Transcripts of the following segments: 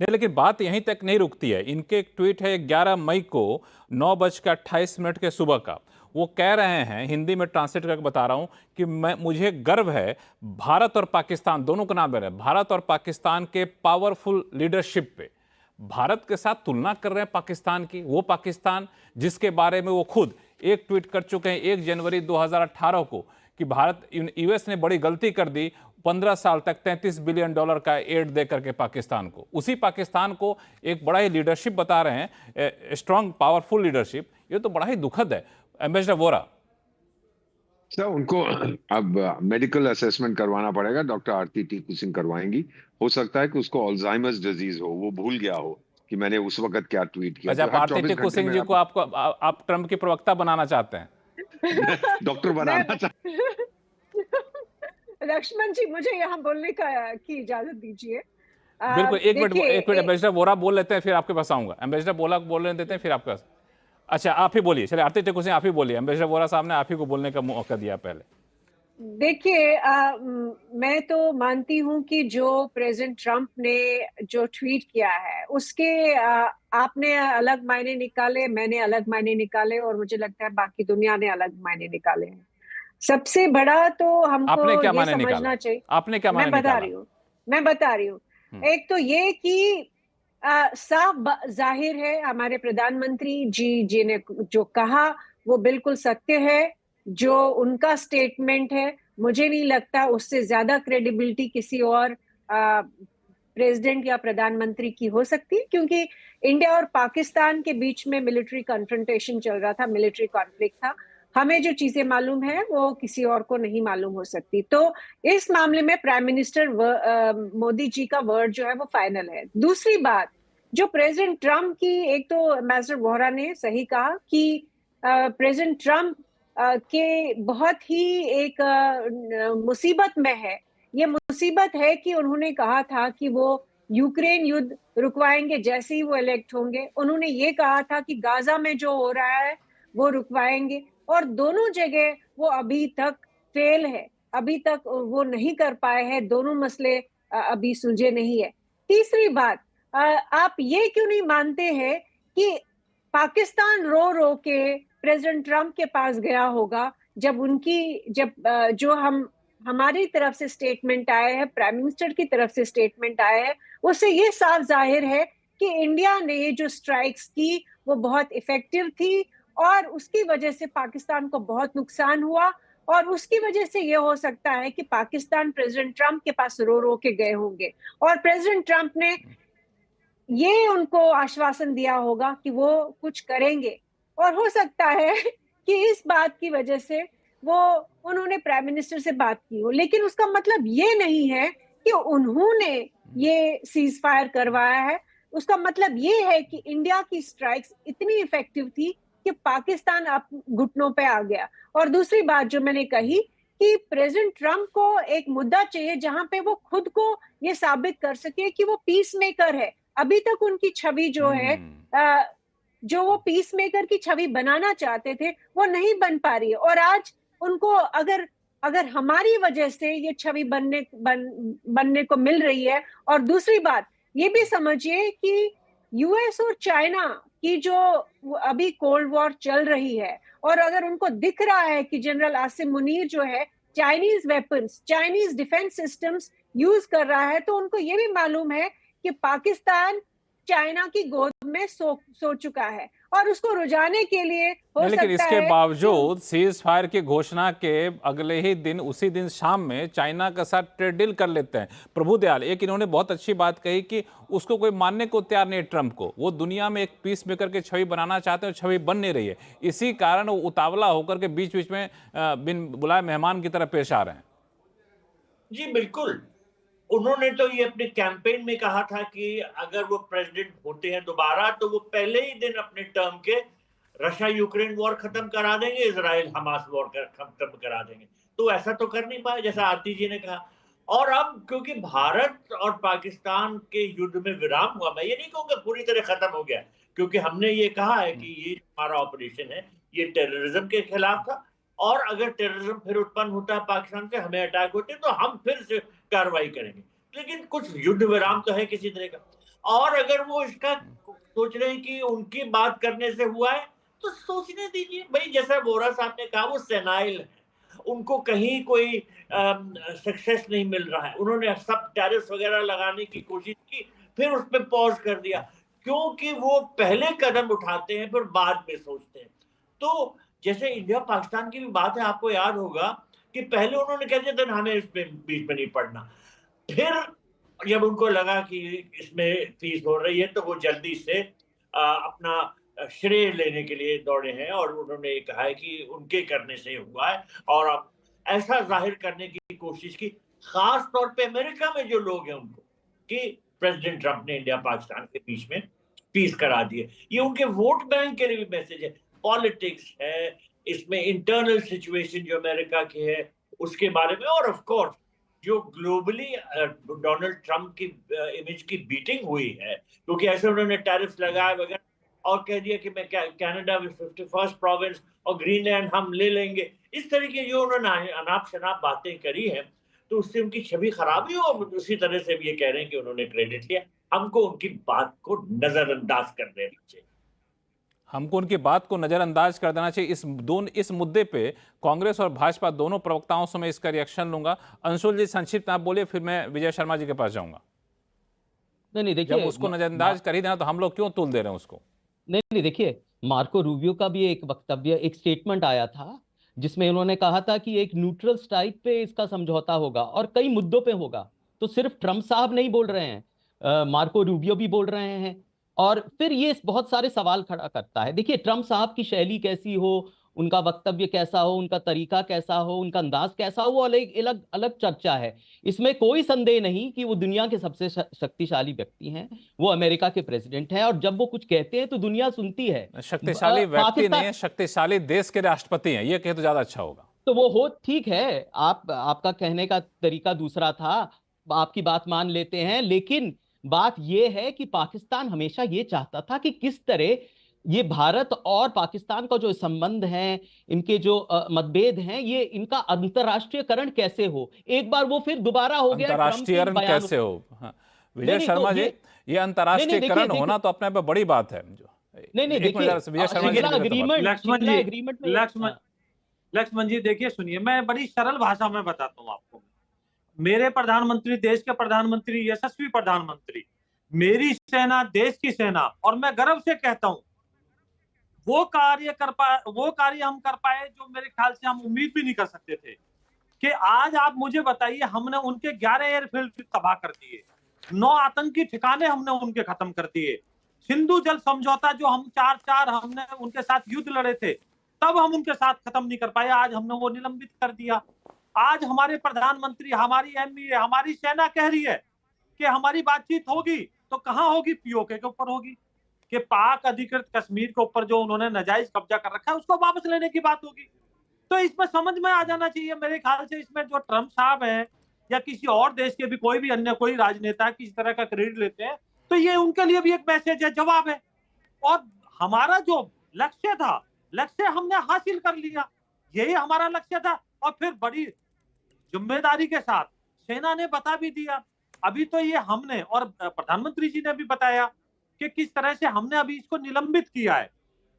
नहीं, लेकिन बात यहीं तक नहीं रुकती है। इनके एक ट्वीट है 11 मई को 9:28 के सुबह का। वो कह रहे हैं, हिंदी में ट्रांसलेट करके बता रहा हूं, कि मुझे गर्व है भारत और पाकिस्तान दोनों का नाम ले रहे हैं, भारत और पाकिस्तान के पावरफुल लीडरशिप पे। भारत के साथ तुलना कर रहे हैं पाकिस्तान की, वो पाकिस्तान जिसके बारे में वो खुद एक ट्वीट कर चुके हैं 1 जनवरी 2018 को कि भारत यूएस ने बड़ी गलती कर दी 15 साल तक $33 बिलियन का एड दे करके पाकिस्तान को। उसी पाकिस्तान को एक बड़ा ही लीडरशिप बता रहे हैं, स्ट्रांग पावरफुल लीडरशिप। ये तो बड़ा ही दुखद है। एम्बेसडर वोरा, सर, उनको अब मेडिकल असेसमेंट करवाना पड़ेगा। डॉक्टर आरती टीकू सिंह करवाएंगी। हो सकता है कि उसको अल्जाइमर्स डिजीज हो, वो भूल गया हो कि मैंने उस वक्त क्या ट्वीट किया। अच्छा, तो हर आरती 24 टिक्कू घंटे सिंह में जी को आप ट्रंप की प्रवक्ता बनाना चाहते हैं? डॉक्टर बनाना चाहते। लक्ष्मण जी, मुझे यहाँ बोलने की इजाजत दीजिए। बिल्कुल, एक मिनट देखिए, एम्बेसडर वोरा बोल लेते हैं, फिर आपके पास आऊंगा। एम्बेसडर बोला बोलने देते हैं, फिर आपके पास। अच्छा, आप ही बोलिए। चलिए, आरती टिक्कू सिंह आप ही बोलिए। एम्बेसडर वोरा साहब ने आप ही को बोलने का मौका दिया पहले। देखिए, मैं तो मानती हूं कि जो प्रेसिडेंट ट्रंप ने जो ट्वीट किया है उसके आपने अलग मायने निकाले, मैंने अलग मायने निकाले, और मुझे लगता है बाकी दुनिया ने अलग मायने निकाले हैं। सबसे बड़ा तो हमको आपने क्या ये माने निकाला? समझना चाहिए। आपने क्या माने मैं बता निकाला? रही हूँ मैं बता रही हूँ एक तो ये कि साफ जाहिर है, हमारे प्रधानमंत्री जी ने जो कहा वो बिल्कुल सत्य है। जो उनका स्टेटमेंट है, मुझे नहीं लगता उससे ज्यादा क्रेडिबिलिटी किसी और प्रेसिडेंट या प्रधानमंत्री की हो सकती, क्योंकि इंडिया और पाकिस्तान के बीच में मिलिट्री कन्फ्रंटेशन चल रहा था, मिलिट्री कॉन्फ्लिक्ट था। हमें जो चीजें मालूम है वो किसी और को नहीं मालूम हो सकती। तो इस मामले में प्राइम मिनिस्टर मोदी जी का वर्ड जो है वो फाइनल है। दूसरी बात, जो प्रेसिडेंट ट्रम्प की, एक तो एम्बेसडर वोहरा ने सही कहा कि प्रेसिडेंट ट्रम्प के बहुत ही एक मुसीबत में है। ये मुसीबत है कि उन्होंने कहा था कि वो यूक्रेन युद्ध रुकवाएंगे जैसे ही वो इलेक्ट होंगे। उन्होंने ये कहा था कि गाजा में जो हो रहा है वो रुकवाएंगे, और दोनों जगह वो अभी तक फेल है। अभी तक वो नहीं कर पाए हैं। दोनों मसले अभी सुलझे नहीं है। तीसरी बात, आप ये क्यों नहीं मानते हैं कि पाकिस्तान रो रो के प्रेसिडेंट ट्रंप के पास गया होगा, जब जो हमारी तरफ से स्टेटमेंट आए हैं, प्राइम मिनिस्टर की तरफ से स्टेटमेंट आए हैं, उससे ये साफ जाहिर है कि इंडिया ने जो स्ट्राइक्स की वो बहुत इफेक्टिव थी, और उसकी वजह से पाकिस्तान को बहुत नुकसान हुआ। और उसकी वजह से ये हो सकता है कि पाकिस्तान प्रेसिडेंट ट्रंप के पास रो रो के गए होंगे, और प्रेसिडेंट ट्रंप ने ये उनको आश्वासन दिया होगा कि वो कुछ करेंगे। और हो सकता है कि इस बात की वजह से वो उन्होंने प्राइम मिनिस्टर से बात की हो, लेकिन उसका मतलब ये नहीं है कि उन्होंने ये सीज फायर करवाया है। उसका मतलब ये है कि इंडिया की स्ट्राइक्स इतनी इफेक्टिव थी कि पाकिस्तान अब घुटनों पे आ गया। और दूसरी बात जो मैंने कही कि प्रेसिडेंट ट्रंप को एक मुद्दा चाहिए जहां पे वो खुद को ये साबित कर सके कि वो पीस मेकर है। अभी तक उनकी छवि जो है, जो वो पीस मेकर की छवि बनाना चाहते थे, वो नहीं बन पा रही है। और आज उनको अगर हमारी वजह से ये छवि बनने को मिल रही है। और दूसरी बात ये भी समझिए कि यूएस और चाइना की जो अभी कोल्ड वॉर चल रही है, और अगर उनको दिख रहा है कि जनरल आसिम मुनीर जो है Chinese weapons, Chinese defence systems use कर रहा है, तो उनको ये भी मालूम है कि पाकिस्तान चाइना की गोद में सो चुका है, और उसको रुझाने के लिए हो लेकिन सकता इसके है बावजूद सीज फायर की घोषणा के अगले ही दिन, उसी दिन शाम में चाइना के साथ ट्रेड डील कर लेते हैं। प्रभुदयाल, एक इन्होंने बहुत अच्छी बात कही कि उसको कोई मानने को तैयार नहीं है ट्रंप को। वो दुनिया में एक पीस मेकर के छवि बनाना चाहते हैं और छवि बन नहीं रही है। इसी कारण वो उतावला होकर के बीच बीच में बिन बुलाए मेहमान की तरह पेश आ रहे हैं। जी बिल्कुल। उन्होंने तो ये अपने कैंपेन में कहा था कि अगर वो प्रेसिडेंट होते हैं दोबारा तो वो पहले ही दिन अपने टर्म के रशिया यूक्रेन वॉर खत्म करा देंगे, इजराइल हमास वॉर खत्म करा देंगे। तो ऐसा तो कर नहीं पाए, जैसा आरती जी ने कहा। और अब क्योंकि भारत और पाकिस्तान के युद्ध में विराम हुआ, मैं ये नहीं कहूंगा पूरी तरह खत्म हो गया, क्योंकि हमने ये कहा है कि ये हमारा ऑपरेशन है, ये टेररिज्म के खिलाफ था, और अगर टेररिज्म फिर उत्पन्न होता है पाकिस्तान से, हमें अटैक होते हैं, तो हम फिर से कार्रवाई करेंगे। लेकिन कुछ युद्ध विराम तो है किसी तरह का। और अगर वो इसका सोच रहे हैं कि उनकी बात करने से हुआ है तो सोचने दीजिए भाई। जैसा वोरा साहब ने कहा, वो सेनाइल है, उनको कहीं कोई सक्सेस नहीं मिल रहा है। उन्होंने सब टैरिफ वगैरह लगाने की कोशिश की, फिर उस पर पॉज कर दिया, क्योंकि वो पहले कदम उठाते हैं फिर बाद में सोचते हैं। तो जैसे इंडिया पाकिस्तान की भी बात है, आपको याद होगा कि पहले उन्होंने कह दिया था हमें इसमें बीच में नहीं पड़ना, फिर जब उनको लगा कि इसमें फीस हो रही है तो वो जल्दी से अपना श्रेय लेने के लिए दौड़े हैं, और उन्होंने ये कहा है कि उनके करने से हुआ है। और अब ऐसा जाहिर करने की कोशिश की, खास तौर पे अमेरिका में जो लोग हैं उनको, कि प्रेसिडेंट ट्रंप ने इंडिया पाकिस्तान के बीच में पीस करा दिए। ये उनके वोट बैंक के लिए भी मैसेज है। पॉलिटिक्स है इसमें, इंटरनल सिचुएशन जो अमेरिका की है उसके बारे में, और ऑफ कोर्स जो ग्लोबली डोनाल्ड ट्रंप की इमेज की बीटिंग हुई है, क्योंकि ऐसे उन्होंने टैरिफ लगाए वगैरह और कह दिया कि मैं कनाडा में 51st प्रोविंस और ग्रीनलैंड हम ले लेंगे। इस तरह की जो उन्होंने अनाप शनाप बातें करी हैं, तो उससे उनकी छवि खराब हुई, और उसी तरह से भी ये कह रहे हैं कि उन्होंने क्रेडिट लिया। हमको उनकी बात को नजरअंदाज कर देना चाहिए। हमको उनकी बात को नजरअंदाज कर देना चाहिए। इस मुद्दे पे कांग्रेस और भाजपा दोनों प्रवक्ताओं से मैं इसका रिएक्शन लूंगा। अंशुल जी, संक्षिप्त आप बोलिए, फिर मैं विजय शर्मा जी के पास जाऊंगा। नहीं जब देखिए, उसको नजरअंदाज कर ही देना तो हम लोग क्यों तुल दे रहे हैं उसको? नहीं देखिए, मार्को रूबियो का भी एक वक्तव्य, एक स्टेटमेंट आया था जिसमें उन्होंने कहा था कि एक न्यूट्रल स्ट्राइक पे इसका समझौता होगा और कई मुद्दों पे होगा। तो सिर्फ ट्रंप साहब नहीं बोल रहे हैं, मार्को रूबियो भी बोल रहे हैं। और फिर ये बहुत सारे सवाल खड़ा करता है। देखिए, ट्रंप साहब की शैली कैसी हो, उनका वक्तव्य कैसा हो, उनका तरीका कैसा हो, उनका अंदाज कैसा हो, वो अलग अलग अलग चर्चा है। इसमें कोई संदेह नहीं कि वो दुनिया के सबसे शक्तिशाली व्यक्ति हैं। वो अमेरिका के प्रेसिडेंट हैं, और जब वो कुछ कहते हैं तो दुनिया सुनती है। शक्तिशाली व्यक्ति नहीं है, शक्तिशाली देश के राष्ट्रपति हैं, ये कहे तो ज्यादा अच्छा होगा। तो वो हो, ठीक है, आपका कहने का तरीका दूसरा था, आपकी बात मान लेते हैं। लेकिन बात ये है कि पाकिस्तान हमेशा ये चाहता था कि किस तरह ये भारत और पाकिस्तान का जो संबंध है, इनके जो मतभेद हैं, ये इनका अंतर्राष्ट्रीयकरण कैसे हो। एक बार वो फिर दोबारा हो गया अंतर्राष्ट्रीयकरण कैसे हो। हाँ। विजय शर्मा जी, ये अंतर्राष्ट्रीयकरण होना तो अपने पे बड़ी बात है। नहीं देखिए, विजय शर्मा जी, एग्रीमेंट में लक्ष्मण जी देखिए, सुनिए, मैं बड़ी सरल भाषा में बताता हूँ आपको। मेरे प्रधानमंत्री, देश के प्रधानमंत्री, यशस्वी प्रधानमंत्री, मेरी सेना देश की सेना, और मैं गर्व से कहता हूँ वो कार्य हम कर पाए जो मेरे ख्याल से हम उम्मीद भी नहीं कर सकते थे। कि आज आप मुझे बताइए, हमने उनके 11 एयरफील्ड तबाह कर दिए, 9 आतंकी ठिकाने हमने उनके खत्म कर दिए। सिंधु जल समझौता जो हम 4-4 हमने उनके साथ युद्ध लड़े थे, तब हम उनके साथ खत्म नहीं कर पाए, आज हमने वो निलंबित कर दिया। आज हमारे प्रधानमंत्री, हमारी एमपी, हमारी सेना कह रही है कि हमारी बातचीत होगी, तो कहां होगी? पीओके के ऊपर होगी। कि पाक अधिकृत कश्मीर के ऊपर जो उन्होंने नाजायज कब्जा कर रखा है उसको वापस लेने की बात होगी। तो इसमें समझ में आ जाना चाहिए मेरे ख्याल से, इसमें जो ट्रंप साहब हैं या किसी और देश के भी कोई भी अन्य कोई राजनेता किसी तरह का क्रेडिट लेते हैं, तो ये उनके लिए भी एक मैसेज है, जवाब है। और हमारा जो लक्ष्य था, लक्ष्य हमने हासिल कर लिया, यही हमारा लक्ष्य था। और फिर बड़ी जिम्मेदारी के साथ सेना ने बता भी दिया। अभी तो ये हमने, और प्रधानमंत्री जी ने भी बताया कि किस तरह से हमने अभी इसको निलंबित किया है,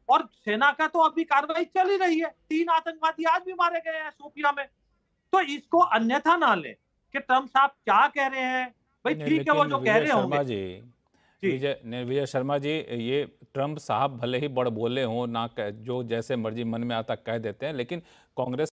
और सेना का तो अभी कार्रवाई चल ही रही है। 3 आतंकवादी आज भी मारे गए हैं शोपियां में। तो इसको अन्यथा ना लें कि ट्रंप साहब क्या कह रहे हैं। भाई ठीक है, वो जो कह रहे होंगे। विजय शर्मा जी, ये ट्रंप साहब भले ही बड़ बोले हों ना, जो जैसे मर्जी मन में आता कह देते हैं, लेकिन कांग्रेस